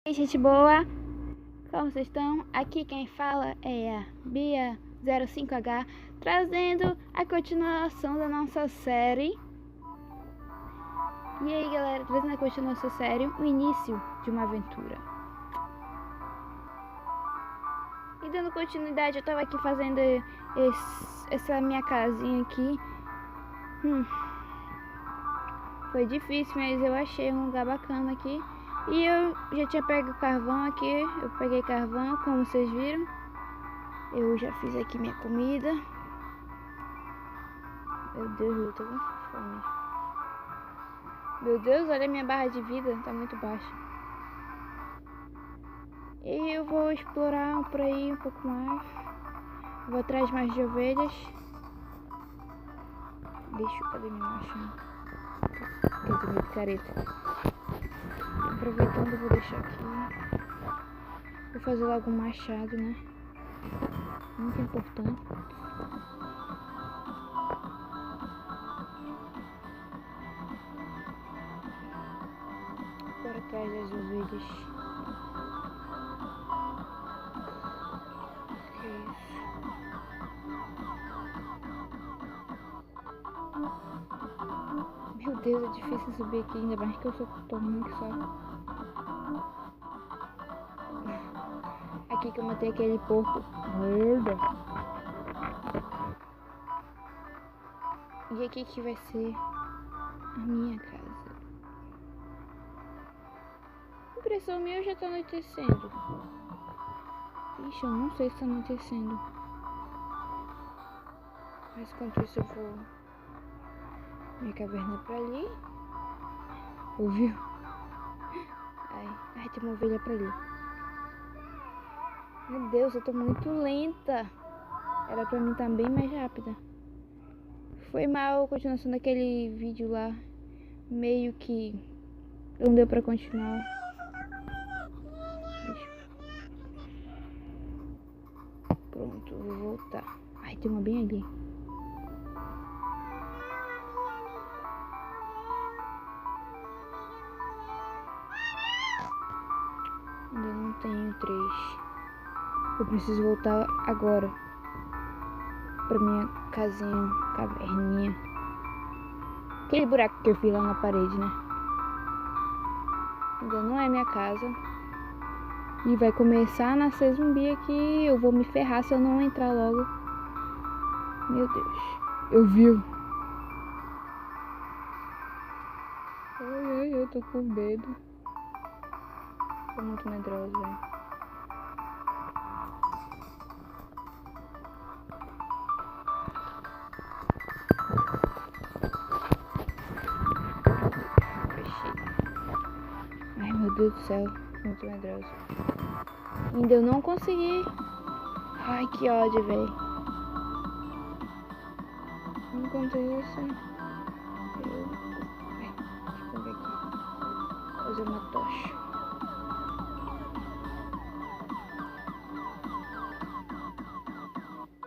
Oi, gente boa, como vocês estão? Aqui quem fala é a Bia05H, trazendo a continuação da nossa série. E aí, galera, trazendo a continuação da série, o início de uma aventura. E dando continuidade, eu tava aqui fazendo essa minha casinha aqui. Foi difícil, mas eu achei um lugar bacana aqui. E eu já tinha pego carvão aqui, eu peguei carvão, como vocês viram. Eu já fiz aqui minha comida. Meu Deus, eu tô com fome. Meu Deus, olha a minha barra de vida, tá muito baixa. E eu vou explorar por aí um pouco mais. Vou atrás mais de ovelhas. Cadê minha machinha? Eu tô meio picareta. Aproveitando, eu vou deixar aqui. Vou fazer logo um machado, né? Muito importante. Bora atrás das ovelhas. Que isso? Meu Deus, é difícil subir aqui, ainda mais que eu sou tão ruim que só. Aqui que eu matei aquele porco. Merda. E aqui que vai ser a minha casa. Impressão minha, já tá anoitecendo. Ixi, eu não sei se tá anoitecendo. Mas enquanto isso eu vou... Minha caverna pra ali. Ouviu? Ai, tem uma ovelha pra ali. Meu Deus, eu tô muito lenta. Era pra mim estar bem mais rápida. Foi mal a continuação daquele vídeo lá. Meio que não deu pra continuar. Pronto, vou voltar. Ai, tem uma bem ali. Ainda não tenho 3. Eu preciso voltar agora pra minha casinha, caverninha. Aquele buraco que eu fiz lá na parede, né? Ainda não é minha casa. E vai começar a nascer zumbi aqui. Eu vou me ferrar se eu não entrar logo. Meu Deus. Eu vi. Ai, eu tô com medo. Tô muito medrosa, velho. Ai, meu Deus do céu. Muito medrosa. Ainda eu não consegui. Ai, que ódio, velho. Enquanto isso, Ai, deixa eu ver aqui. Fazer uma tocha.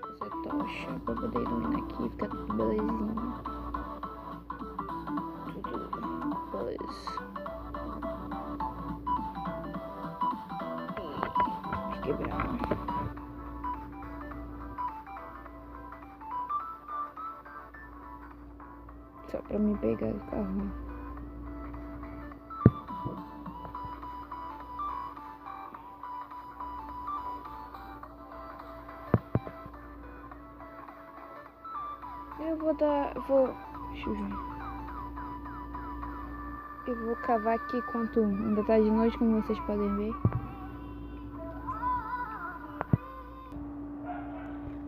Fazer tocha pra poder iluminar aqui, ficar tudo belezinha. Tudo beleza. Quebrar. Só pra me pegar o carro. Deixa eu ver. Eu vou cavar aqui enquanto ainda tá de noite, como vocês podem ver.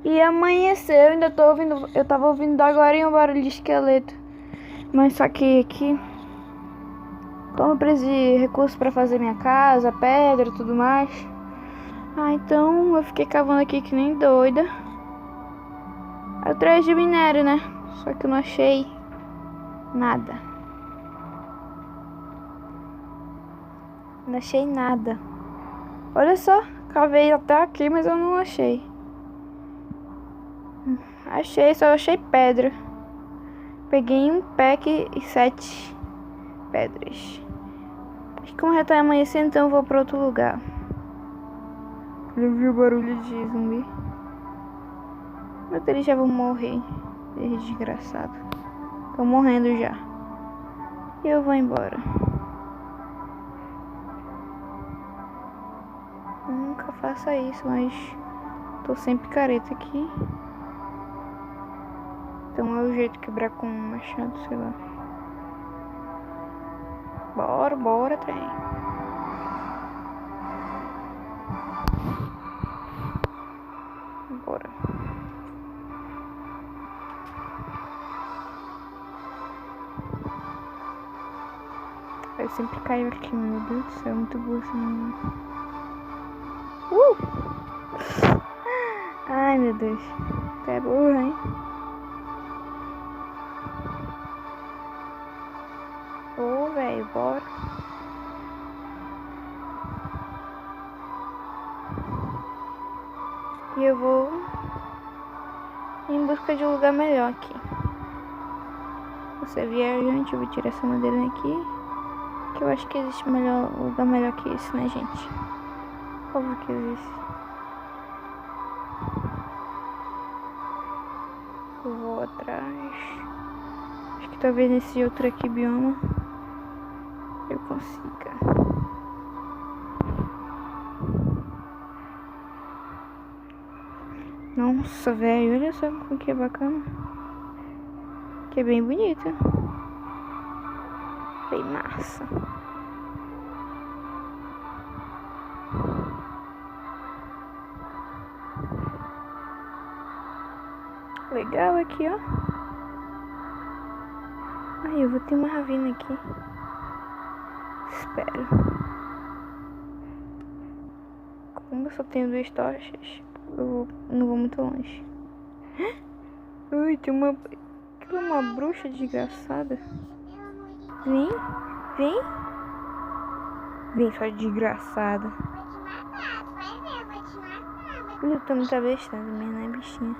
E amanheceu, ainda tô ouvindo. Eu tava ouvindo agora um barulho de esqueleto. Mas só que aqui, como eu preciso de recursos pra fazer minha casa, pedra e tudo mais. Então eu fiquei cavando aqui que nem doida. Atrás de minério, né? Só que eu não achei nada. Não achei nada. Olha só, cavei até aqui, mas eu não achei. Só achei pedra. Peguei um pack e 7 pedras. que como já tá amanhecendo, então eu vou pra outro lugar. Eu vi o barulho de zumbi. Mas eles já vão morrer. Desgraçado. Tô morrendo já. E eu vou embora. Eu nunca faça isso, mas tô sem picareta aqui. Então é o jeito de quebrar com um machado, sei lá. Bora, bora, trem. Bora. Eu sempre caio aqui, meu Deus do céu, muito burro esse menino. Ai, meu Deus. Você é burro, hein? Ô, velho, bora. E eu vou em busca de um lugar melhor aqui. Você é viajante, eu vou tirar essa madeira aqui. Que eu acho que existe um lugar melhor que esse, né, gente? Óbvio que existe. Eu vou atrás. Acho que talvez nesse outro aqui bioma eu consiga. Nossa, velho, olha só como que é bacana. Que é bem bonito. Bem massa. Legal aqui, ó. Ai, eu vou ter uma ravina aqui. Espero. Como eu só tenho 2 tochas, eu não vou muito longe. Ui, tem uma... Aquilo é uma bruxa desgraçada. Vem, vem. Vem, sua desgraçada. Eu tô muito abestada, minha não é bichinha.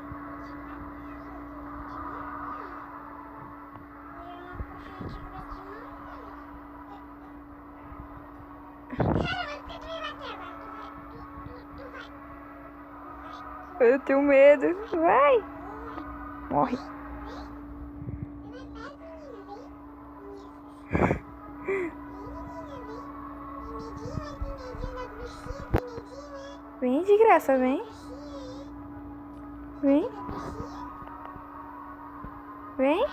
Eu tenho medo. Vai. Morre. Vem de graça, vem. Vem. Vem.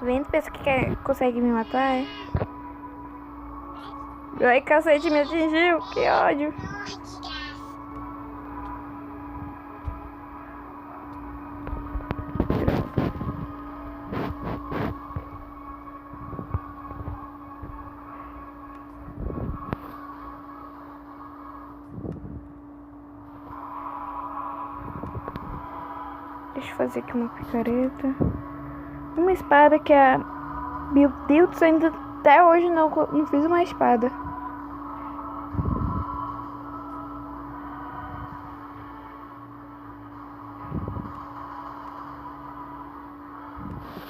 Vem, tu pensa que consegue me matar, é? Ai, cacete, me atingiu. Que ódio. Deixa eu fazer aqui uma picareta. Uma espada que é... Meu Deus, ainda até hoje não fiz uma espada.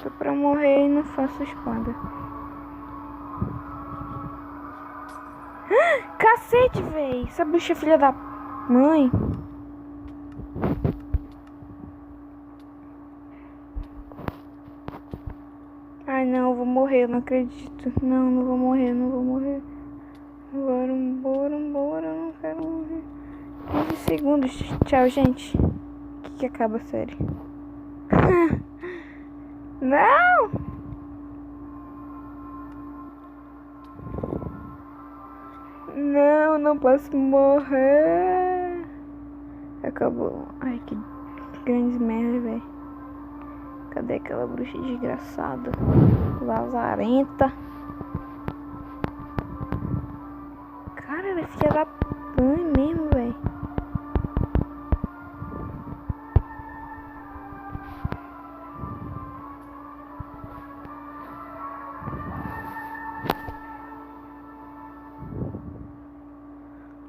Tô pra morrer e não faço espada. Cacete, véi! Essa bicha é filha da mãe. Ai, não, eu vou morrer, eu não acredito. Não, não vou morrer, não vou morrer. Bora, bora, bora, eu não quero morrer. 15 segundos. Tchau, gente. Que acaba a série. Não! Não, não posso morrer. Acabou. Ai, que grande merda, velho. Cadê aquela bruxa desgraçada? Lazarenta. Cara, ela é filha da mãe mesmo, velho.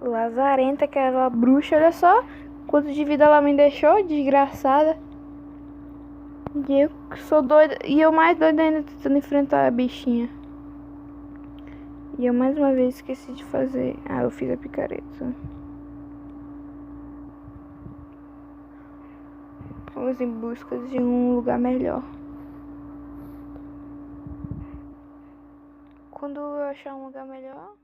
Lazarenta, aquela bruxa, olha só quanto de vida ela me deixou, desgraçada. E eu sou doida, e eu mais doida ainda tentando enfrentar a bichinha. E eu mais uma vez esqueci de fazer. Ah, eu fiz a picareta. Vamos em busca de um lugar melhor. Quando eu achar um lugar melhor,